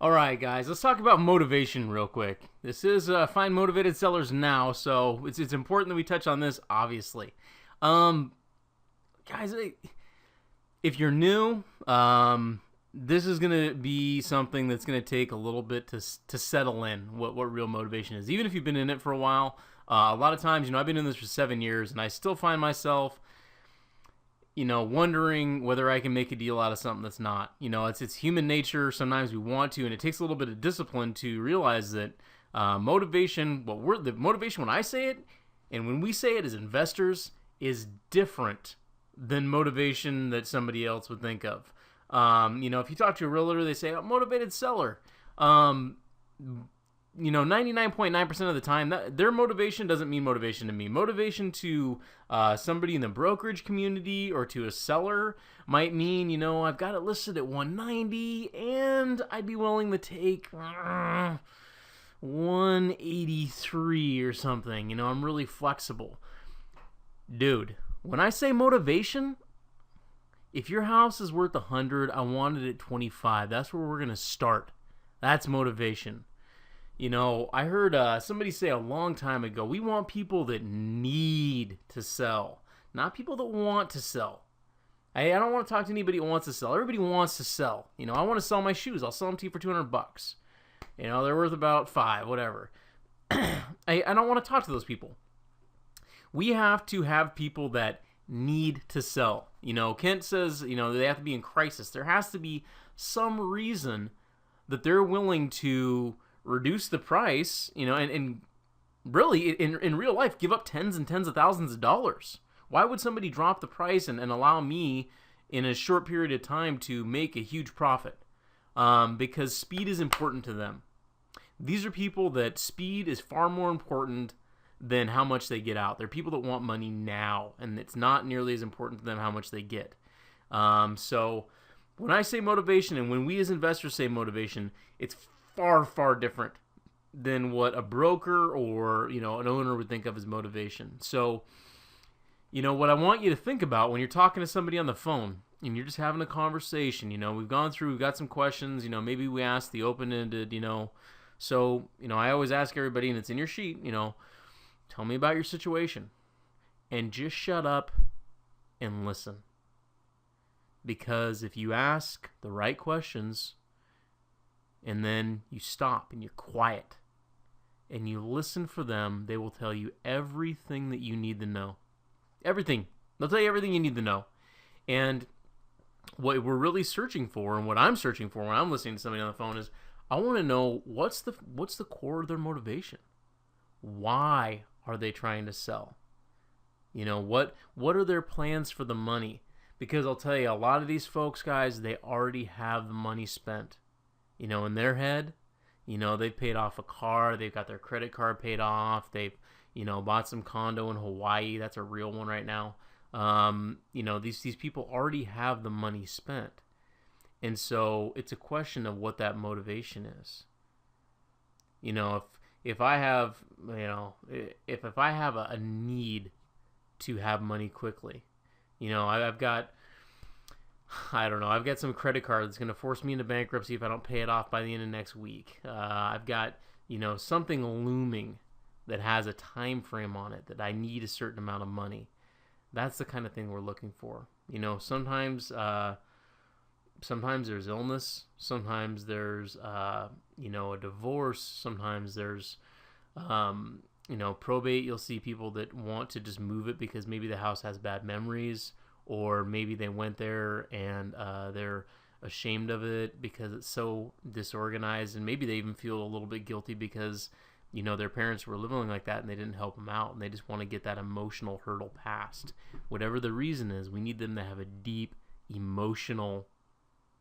All right, guys, let's talk about motivation real quick. This is Find Motivated Sellers Now, so it's important that we touch on this, obviously. Um, Guys, if you're new, this is going to be something that's going to take a little bit to settle in what real motivation is. Even if you've been in it for a while, a lot of times, I've been in this for 7 years, and I still find myself wondering whether I can make a deal out of something that's not. It's human nature. Sometimes we want to, and it takes a little bit of discipline to realize that motivation. The motivation when I say it, and when we say it as investors, is different than motivation that somebody else would think of. If you talk to a realtor, they say, "I'm a motivated seller." 99.9% of the time, their motivation doesn't mean motivation to me. Motivation to somebody in the brokerage community or to a seller might mean, I've got it listed at 190 and I'd be willing to take 183 or something. I'm really flexible. Dude, when I say motivation, if your house is worth 100, I want it at 25. That's where we're going to start. That's motivation. I heard somebody say a long time ago, we want people that need to sell, not people that want to sell. I don't want to talk to anybody who wants to sell. Everybody wants to sell. I want to sell my shoes. I'll sell them to you for $200. They're worth about $5, whatever. I don't want to talk to those people. We have to have people that need to sell. Kent says, they have to be in crisis. There has to be some reason that they're willing to reduce the price, and really, in real life, give up tens and tens of thousands of dollars. Why would somebody drop the price and allow me, in a short period of time, to make a huge profit? Because speed is important to them. These are people that speed is far more important than how much they get out. They're people that want money now, and it's not nearly as important to them how much they get. So when I say motivation, and when we as investors say motivation, it's far, far different than what a broker or, an owner would think of as motivation. So, what I want you to think about when you're talking to somebody on the phone and you're just having a conversation, we've got some questions, maybe we ask the open-ended, so, I always ask everybody, and it's in your sheet, tell me about your situation, and just shut up and listen. Because if you ask the right questions, and then you stop and you're quiet and you listen for them, they will tell you everything that you need to know. Everything. They'll tell you everything you need to know. And what we're really searching for, and what I'm searching for when I'm listening to somebody on the phone, is I want to know what's the core of their motivation. Why are they trying to sell? What are their plans for the money? Because I'll tell you, a lot of these folks, guys, they already have the money spent. In their head, they've paid off a car, they've got their credit card paid off, they've, bought some condo in Hawaii. That's a real one right now. These people already have the money spent. And so it's a question of what that motivation is. If I have, if I have a need to have money quickly, I've got some credit card that's going to force me into bankruptcy if I don't pay it off by the end of next week. I've got, something looming that has a time frame on it that I need a certain amount of money. That's the kind of thing we're looking for. Sometimes there's illness. Sometimes there's, a divorce. Sometimes there's, probate. You'll see people that want to just move it because maybe the house has bad memories. Or maybe they went there and they're ashamed of it because it's so disorganized, and maybe they even feel a little bit guilty because their parents were living like that and they didn't help them out, and they just want to get that emotional hurdle past. Whatever the reason is, we need them to have a deep emotional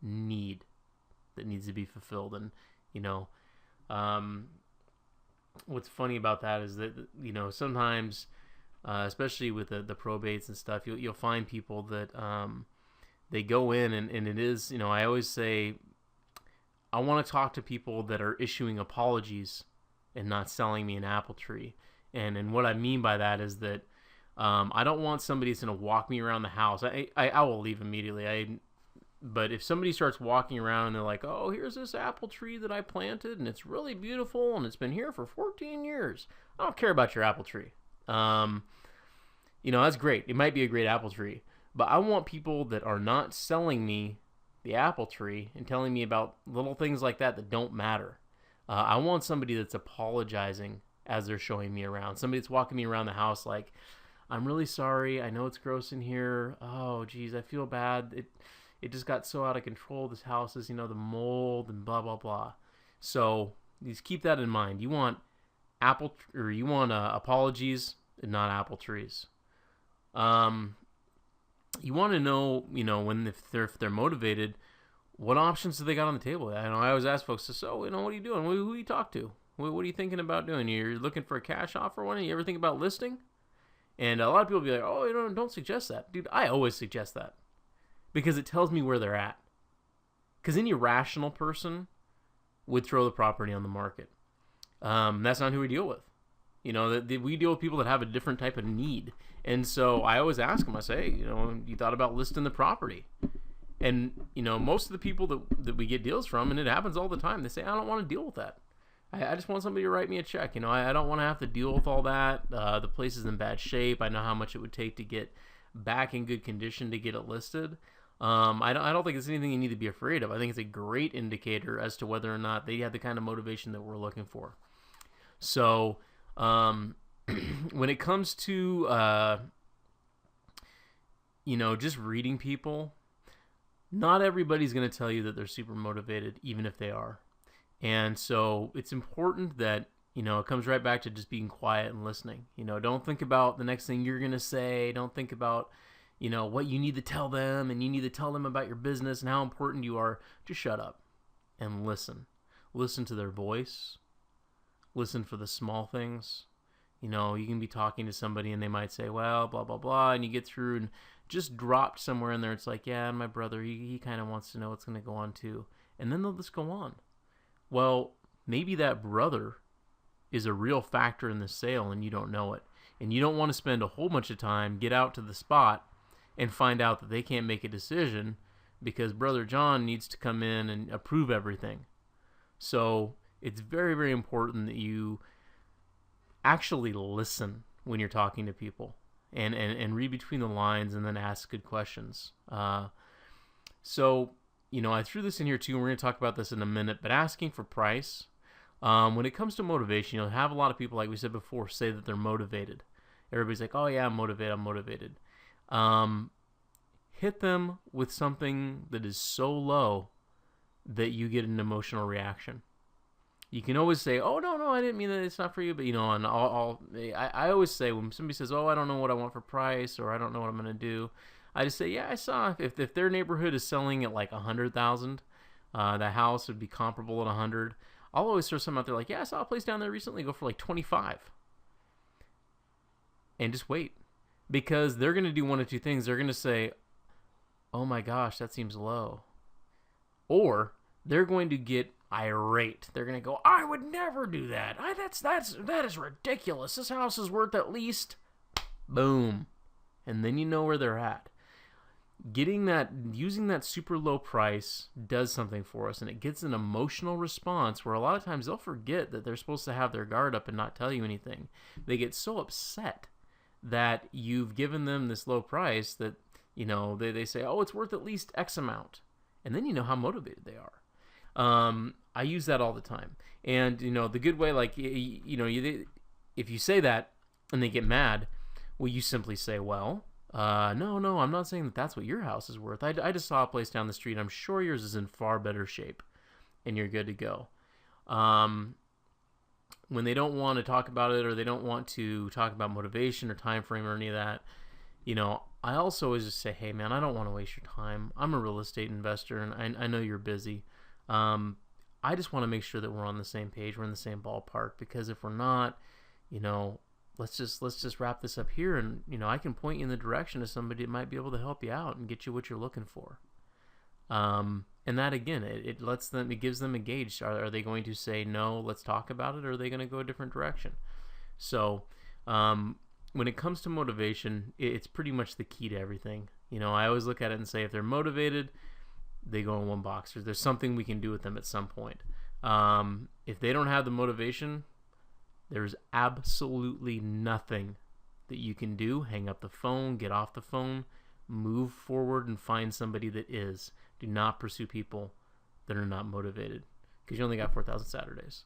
need that needs to be fulfilled. And what's funny about that is that sometimes, especially with the probates and stuff, you'll find people that they go in and it is, I always say, I want to talk to people that are issuing apologies and not selling me an apple tree. And what I mean by that is that I don't want somebody that's going to walk me around the house. I will leave immediately. But if somebody starts walking around and they're like, oh, here's this apple tree that I planted and it's really beautiful and it's been here for 14 years. I don't care about your apple tree. That's great. It might be a great apple tree. But I want people that are not selling me the apple tree and telling me about little things like that don't matter. I want somebody that's apologizing as they're showing me around. Somebody that's walking me around the house like, I'm really sorry. I know it's gross in here. Oh, geez, I feel bad. It just got so out of control. This house is, the mold and blah, blah, blah. So just keep that in mind. You want apologies and not apple trees. You want to know, if they're motivated, what options do they got on the table? I always ask folks, so, what are you doing? Who do you talk to? What are you thinking about doing? You're looking for a cash offer one? You ever think about listing? And a lot of people will be like, oh, don't suggest that. Dude, I always suggest that because it tells me where they're at. Because any rational person would throw the property on the market. That's not who we deal with. We deal with people that have a different type of need. And so I always ask them, I say, hey, you thought about listing the property? And, most of the people that we get deals from, and it happens all the time, they say, I don't want to deal with that. I just want somebody to write me a check. I don't want to have to deal with all that. The place is in bad shape. I know how much it would take to get back in good condition to get it listed. I don't think it's anything you need to be afraid of. I think it's a great indicator as to whether or not they have the kind of motivation that we're looking for. So, when it comes to, just reading people, not everybody's going to tell you that they're super motivated, even if they are. And so it's important that, it comes right back to just being quiet and listening. Don't think about the next thing you're going to say. Don't think about, what you need to tell them, and you need to tell them about your business and how important you are. Just shut up and listen. Listen to their voice. Listen for the small things. You can be talking to somebody and they might say, well, blah, blah, blah. And you get through and just dropped somewhere in there. It's like, yeah, my brother, he kind of wants to know what's going to go on too. And then they'll just go on. Well, maybe that brother is a real factor in the sale and you don't know it. And you don't want to spend a whole bunch of time, get out to the spot and find out that they can't make a decision because Brother John needs to come in and approve everything. So it's very, very important that you actually listen when you're talking to people and read between the lines and then ask good questions. So, I threw this in here too, and we're going to talk about this in a minute, but asking for price, when it comes to motivation, you'll have a lot of people, like we said before, say that they're motivated. Everybody's like, oh yeah, I'm motivated. Hit them with something that is so low that you get an emotional reaction. You can always say, oh, no, I didn't mean that, it's not for you. But, and I always say when somebody says, oh, I don't know what I want for price, or I don't know what I'm going to do, I just say, yeah, I saw if their neighborhood is selling at like $100,000, the house would be comparable at 100. I'll always throw something out there like, yeah, I saw a place down there recently go for like 25. And just wait. Because they're going to do one of two things. They're going to say, oh my gosh, that seems low. Or they're going to get irate. They're going to go, I would never do that. That is ridiculous. This house is worth at least, boom. And then you know where they're at. Using that super low price does something for us, and it gets an emotional response where a lot of times they'll forget that they're supposed to have their guard up and not tell you anything. They get so upset that you've given them this low price that, they say, oh, it's worth at least X amount. And then you know how motivated they are. I use that all the time. And, the good way, like, if you say that and they get mad, well, you simply say, well, no, I'm not saying that that's what your house is worth. I just saw a place down the street. I'm sure yours is in far better shape and you're good to go. When they don't want to talk about it or they don't want to talk about motivation or time frame or any of that, I also always just say, hey, man, I don't want to waste your time. I'm a real estate investor and I know you're busy. I just want to make sure that we're on the same page. We're in the same ballpark, because if we're not, let's just wrap this up here, and I can point you in the direction of somebody that might be able to help you out and get you what you're looking for. And that, again, it gives them a gauge. Are they going to say no, let's talk about it, or are they going to go a different direction? So when it comes to motivation, it's pretty much the key to everything. I always look at it and say, if they're motivated, they go in one box. There's something we can do with them at some point. If they don't have the motivation, there's absolutely nothing that you can do. Hang up the phone, get off the phone, move forward and find somebody that is. Do not pursue people that are not motivated, because you only got 4,000 Saturdays.